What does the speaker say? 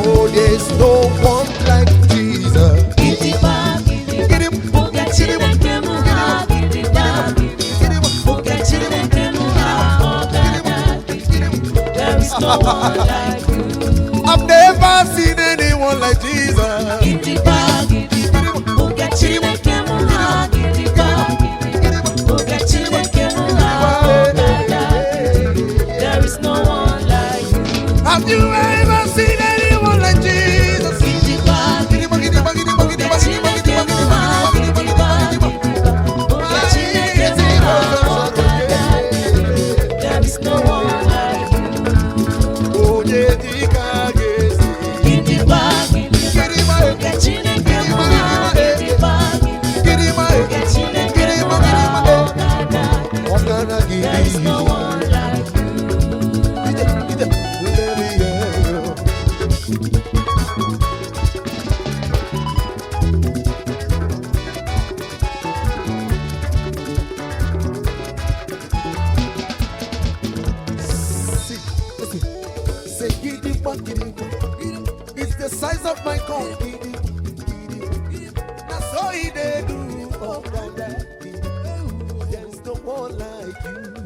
Oh, there's no one like Jesus. Get him. There is no one like you. I've never seen anyone like Jesus. There is no one like you. Have you ever seen anyone like Jesus? There is no one like you. Oh, yeah, there is no one like you. It's the size of my tongue. That's all he did do. Oh, there's no one like you.